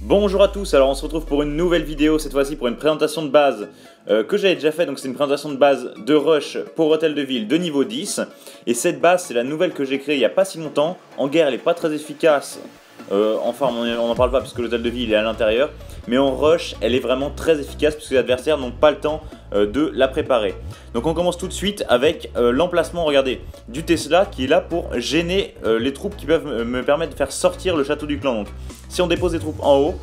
Bonjour à tous, alors on se retrouve pour une nouvelle vidéo, cette fois-ci pour une présentation de base que j'avais déjà fait, donc c'est une présentation de base de Rush pour Hôtel de Ville de niveau 10. Et cette base, c'est la nouvelle que j'ai créée il n'y a pas si longtemps. En guerre, elle n'est pas très efficace, enfin on n'en parle pas puisque l'Hôtel de Ville est à l'intérieur. Mais en Rush, elle est vraiment très efficace puisque les adversaires n'ont pas le temps de la préparer. Donc on commence tout de suite avec l'emplacement, regardez, du Tesla qui est là pour gêner les troupes qui peuvent me permettre de faire sortir le château du clan. Donc si on dépose des troupes en haut,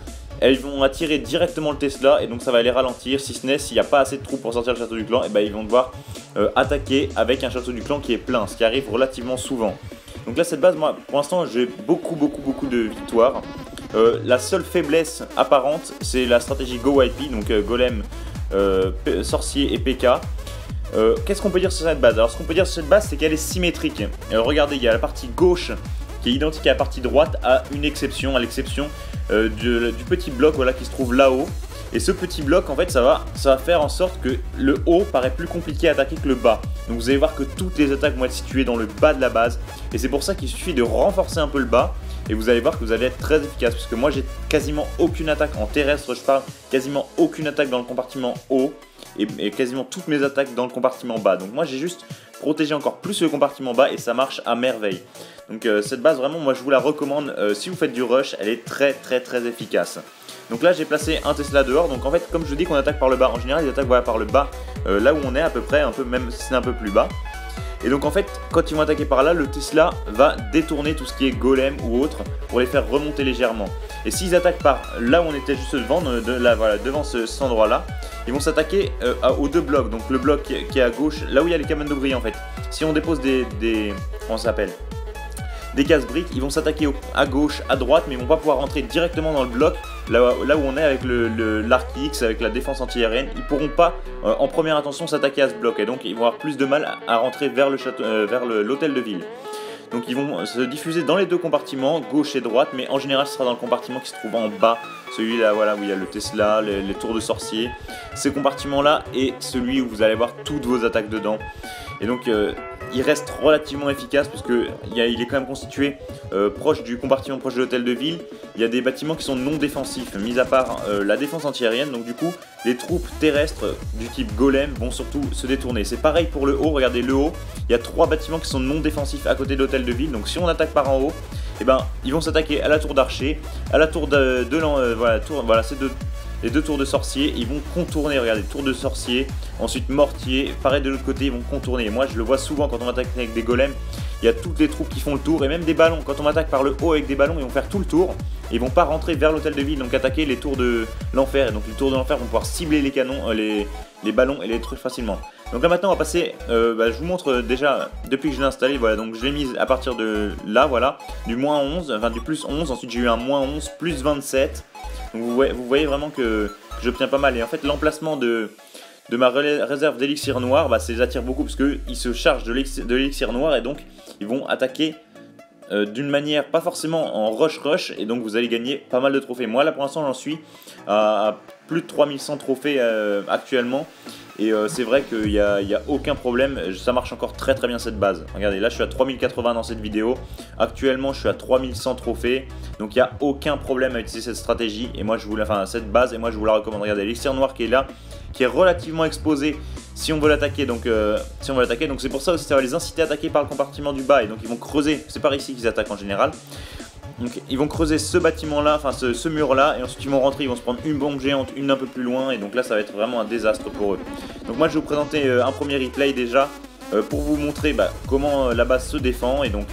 elles vont attirer directement le Tesla et donc ça va les ralentir, si ce n'est s'il n'y a pas assez de troupes pour sortir le château du clan, et ben ils vont devoir attaquer avec un château du clan qui est plein, ce qui arrive relativement souvent. Donc là cette base, moi pour l'instant j'ai beaucoup de victoires. La seule faiblesse apparente c'est la stratégie Go YP, donc Golem, Sorcier et PK. Qu'est-ce qu'on peut dire sur cette base? Alors ce qu'on peut dire sur cette base c'est qu'elle est symétrique. Regardez, il y a la partie gauche qui est identique à la partie droite, à une exception, à l'exception du petit bloc voilà, qui se trouve là-haut. Et ce petit bloc en fait ça va faire en sorte que le haut paraît plus compliqué à attaquer que le bas. Donc vous allez voir que toutes les attaques vont être situées dans le bas de la base. Et c'est pour ça qu'il suffit de renforcer un peu le bas. Et vous allez voir que vous allez être très efficace. Parce que moi j'ai quasiment aucune attaque en terrestre, je parle quasiment aucune attaque dans le compartiment haut. Et quasiment toutes mes attaques dans le compartiment bas. Donc moi j'ai juste protégé encore plus le compartiment bas et ça marche à merveille. Donc cette base vraiment moi je vous la recommande si vous faites du rush, elle est très efficace. Donc là j'ai placé un Tesla dehors, donc en fait comme je dis qu'on attaque par le bas, en général ils attaquent voilà, par le bas, là où on est à peu près, un peu même si c'est un peu plus bas. Et donc en fait quand ils vont attaquer par là, le Tesla va détourner tout ce qui est golem ou autre pour les faire remonter légèrement. Et s'ils attaquent par là où on était juste devant, voilà, devant cet endroit là, ils vont s'attaquer aux deux blocs, donc le bloc qui est à gauche, là où il y a les camions de bris en fait. Si on dépose comment ça s'appelle, des casse-briques, ils vont s'attaquer à gauche, à droite, mais ils vont pas pouvoir rentrer directement dans le bloc, là où on est avec l'arc X, avec la défense anti-aérienne. Ils pourront pas, en première intention, s'attaquer à ce bloc, et donc ils vont avoir plus de mal à rentrer vers l'hôtel de ville. Donc ils vont se diffuser dans les deux compartiments, gauche et droite, mais en général ce sera dans le compartiment qui se trouve en bas, celui-là voilà, où il y a le Tesla, les tours de sorcier. Ces compartiments-là est celui où vous allez voir toutes vos attaques dedans. Et donc il reste relativement efficace puisqu'il est quand même constitué proche du compartiment, proche de l'hôtel de ville. Il y a des bâtiments qui sont non défensifs, mis à part la défense anti-aérienne. Donc du coup, les troupes terrestres du type golem vont surtout se détourner. C'est pareil pour le haut, regardez le haut. Il y a 3 bâtiments qui sont non défensifs à côté de l'hôtel de ville. Donc si on attaque par en haut, eh ben, ils vont s'attaquer à la tour d'archer, à la tour voilà, les deux tours de sorcier, ils vont contourner, regardez, tour de sorcier, ensuite mortier, pareil de l'autre côté, ils vont contourner. Moi je le vois souvent quand on attaque avec des golems, il y a toutes les troupes qui font le tour, et même des ballons, quand on attaque par le haut avec des ballons, ils vont faire tout le tour, et ils vont pas rentrer vers l'hôtel de ville, donc attaquer les tours de l'enfer, et donc les tours de l'enfer vont pouvoir cibler les canons, les ballons et les trucs facilement. Donc là maintenant on va passer, je vous montre déjà depuis que je l'ai installé, voilà, donc je l'ai mise à partir de là, voilà, du moins 11, enfin du plus 11, ensuite j'ai eu un moins 11, plus 27. Donc vous voyez vraiment que j'obtiens pas mal. Et en fait l'emplacement de ma réserve d'élixir noir, ça les attire beaucoup parce qu'ils se chargent de l'élixir noir et donc ils vont attaquer d'une manière pas forcément en rush et donc vous allez gagner pas mal de trophées. Moi là pour l'instant j'en suis à plus de 3100 trophées actuellement. Et c'est vrai qu'il n'y a aucun problème, ça marche encore très bien cette base. Regardez, là je suis à 3080 dans cette vidéo, actuellement je suis à 3100 trophées, donc il n'y a aucun problème à utiliser cette stratégie, et moi cette base, et moi je vous la recommande. Regardez, l'élixir noir qui est là, qui est relativement exposé si on veut l'attaquer, donc c'est pour ça aussi ça va les inciter à attaquer par le compartiment du bas, et donc ils vont creuser, c'est par ici qu'ils attaquent en général. Donc ils vont creuser ce bâtiment là, enfin ce mur là, et ensuite ils vont rentrer, ils vont se prendre une bombe géante, une un peu plus loin, et donc là ça va être vraiment un désastre pour eux. Donc moi je vais vous présenter un premier replay déjà, pour vous montrer comment la base se défend, et donc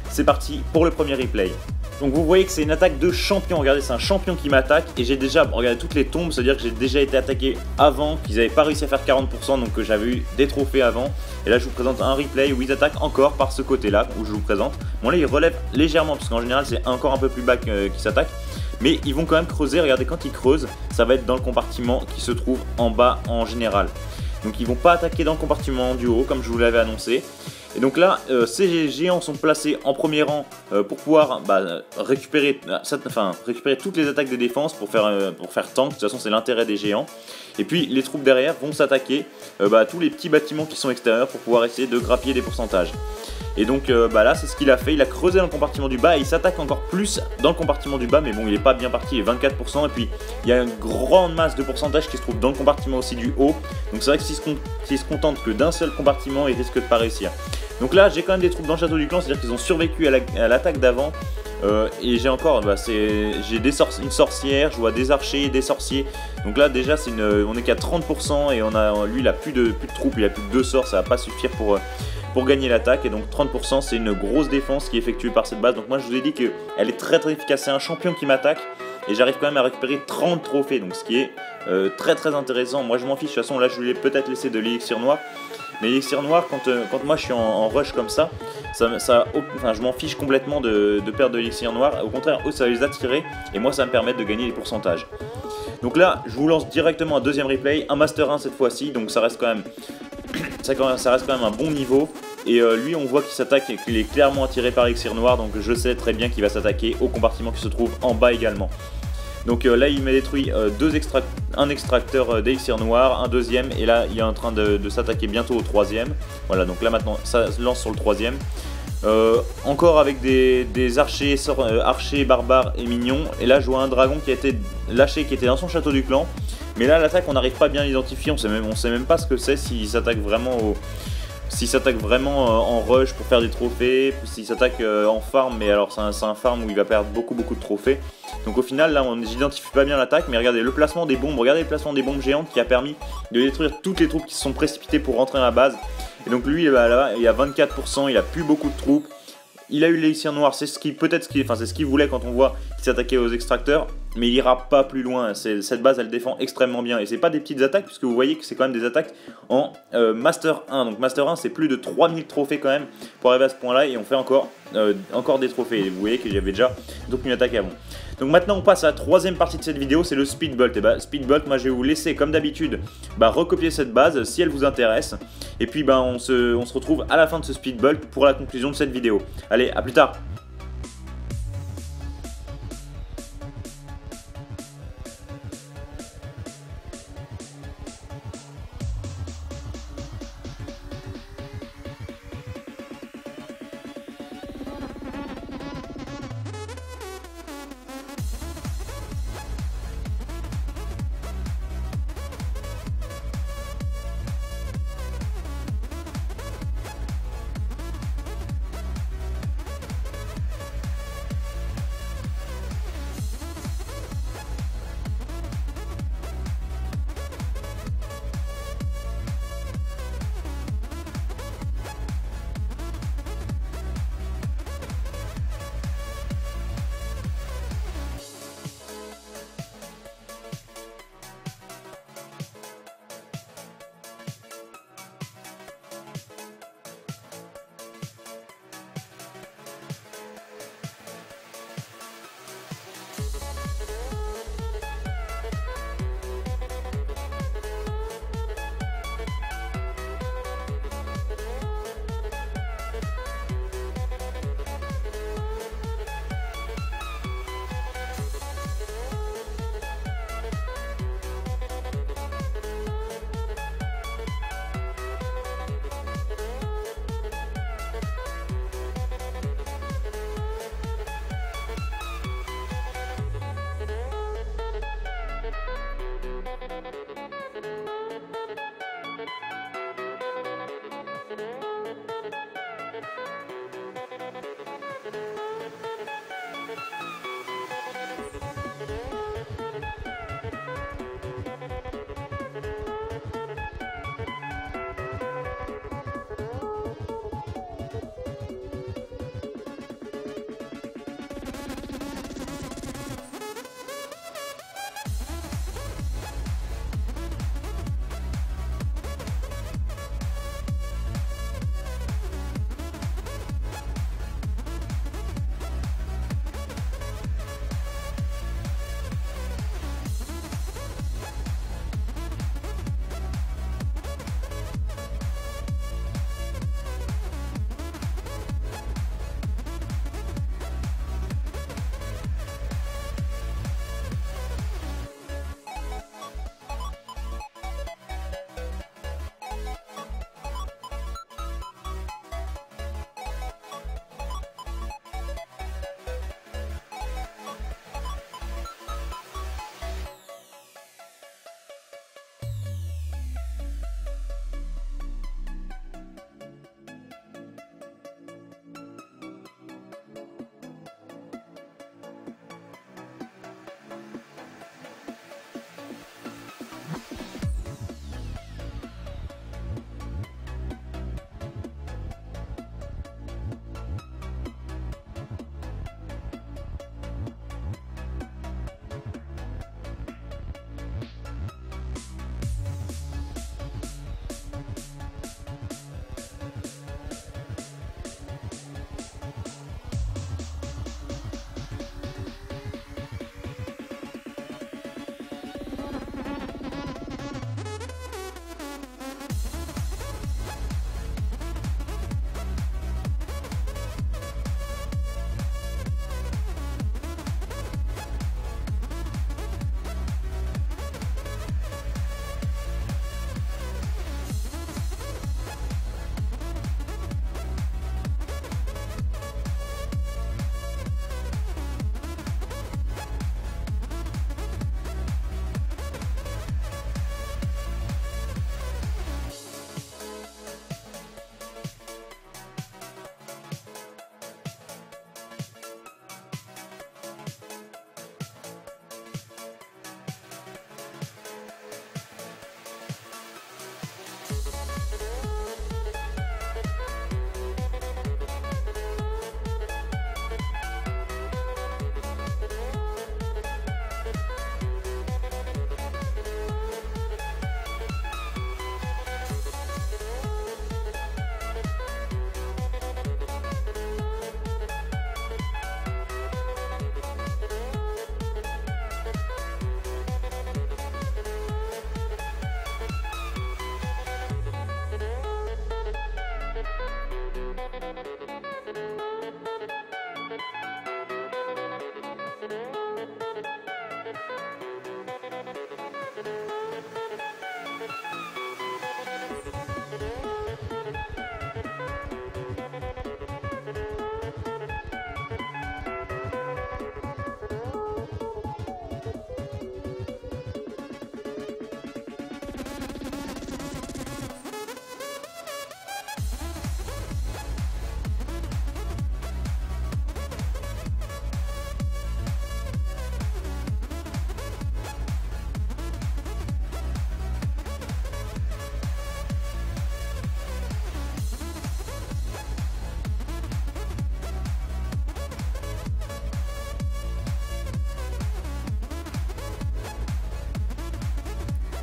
c'est parti pour le premier replay. Donc vous voyez que c'est une attaque de champion, regardez c'est un champion qui m'attaque, et j'ai déjà, regardez toutes les tombes, c'est-à-dire que j'ai déjà été attaqué avant, qu'ils n'avaient pas réussi à faire 40%, donc que j'avais eu des trophées avant. Et là je vous présente un replay où ils attaquent encore par ce côté là, où je vous présente. Bon là ils relèvent légèrement, parce qu'en général c'est encore un peu plus bas qu'ils s'attaquent. Mais ils vont quand même creuser, regardez quand ils creusent, ça va être dans le compartiment qui se trouve en bas en général. Donc ils vont pas attaquer dans le compartiment du haut comme je vous l'avais annoncé. Et donc là, ces géants sont placés en premier rang pour pouvoir récupérer toutes les attaques des défenses pour faire tank. De toute façon, c'est l'intérêt des géants. Et puis les troupes derrière vont s'attaquer à tous les petits bâtiments qui sont extérieurs pour pouvoir essayer de grappiller des pourcentages. Et donc là c'est ce qu'il a fait, il a creusé dans le compartiment du bas et il s'attaque encore plus dans le compartiment du bas, mais bon il est pas bien parti, il est 24%, et puis il y a une grande masse de pourcentage qui se trouve dans le compartiment aussi du haut, donc c'est vrai que s'il se contente que d'un seul compartiment, il risque de pas réussir. Donc là j'ai quand même des troupes dans le château du clan, c'est à dire qu'ils ont survécu à l'attaque d'avant. Et j'ai encore, j'ai une sorcière, je vois des archers, des sorciers. Donc là déjà on est qu'à 30% et lui il a plus de troupes, il a plus que 2 sorts, ça va pas suffire pour gagner l'attaque. Et donc 30% c'est une grosse défense qui est effectuée par cette base. Donc moi je vous ai dit qu'elle est très très efficace, c'est un champion qui m'attaque. Et j'arrive quand même à récupérer 30 trophées, donc ce qui est très très intéressant. Moi je m'en fiche, de toute façon là je lui ai peut-être laissé de l'élixir noir. Mais l'élixir noir, quand moi je suis en rush comme ça, je m'en fiche complètement de perdre de l'élixir noir. Au contraire, eux ça va les attirer et moi ça va me permettre de gagner les pourcentages. Donc là, je vous lance directement un deuxième replay, un Master 1 cette fois-ci, donc ça reste quand même un bon niveau. Et lui, on voit qu'il s'attaque et qu'il est clairement attiré par l'élixir noir, donc je sais très bien qu'il va s'attaquer au compartiment qui se trouve en bas également. Donc là il m'a détruit un extracteur d'élixir noir, un deuxième, et là il est en train de s'attaquer bientôt au troisième. Voilà, donc là maintenant ça se lance sur le troisième. Encore avec des archers, archers, barbares et mignons. Et là je vois un dragon qui a été lâché, qui était dans son château du clan. Mais là l'attaque on n'arrive pas à bien l'identifier, on sait même pas ce que c'est, s'il s'attaque vraiment en rush pour faire des trophées, s'il s'attaque en farm, mais alors c'est un farm où il va perdre beaucoup de trophées. Donc au final là j'identifie pas bien l'attaque, mais regardez le placement des bombes, géantes qui a permis de détruire toutes les troupes qui se sont précipitées pour rentrer dans la base. Et donc lui là, il a 24%, il a plus beaucoup de troupes. Il a eu l'élixir noir, c'est ce qu'il voulait quand on voit qu'il s'attaquait aux extracteurs, mais il ira pas plus loin. Cette base elle défend extrêmement bien, et c'est pas des petites attaques, puisque vous voyez que c'est quand même des attaques en Master 1. Donc Master 1 c'est plus de 3000 trophées quand même pour arriver à ce point là, et on fait encore des trophées. Et vous voyez qu'il y avait déjà donc une attaque avant. Donc maintenant on passe à la troisième partie de cette vidéo, c'est le Speedbolt. Et Speedbolt, moi je vais vous laisser comme d'habitude recopier cette base si elle vous intéresse. Et puis on se retrouve à la fin de ce Speedbolt pour la conclusion de cette vidéo. Allez, à plus tard.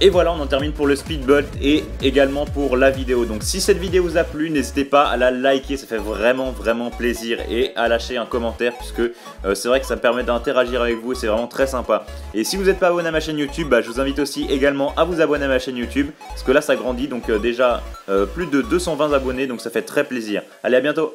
Et voilà, on en termine pour le speedboat et également pour la vidéo. Donc si cette vidéo vous a plu, n'hésitez pas à la liker, ça fait vraiment plaisir, et à lâcher un commentaire puisque c'est vrai que ça me permet d'interagir avec vous et c'est vraiment très sympa. Et si vous n'êtes pas abonné à ma chaîne YouTube, bah, je vous invite aussi également à vous abonner à ma chaîne YouTube parce que là ça grandit, donc déjà plus de 220 abonnés, donc ça fait très plaisir. Allez, à bientôt.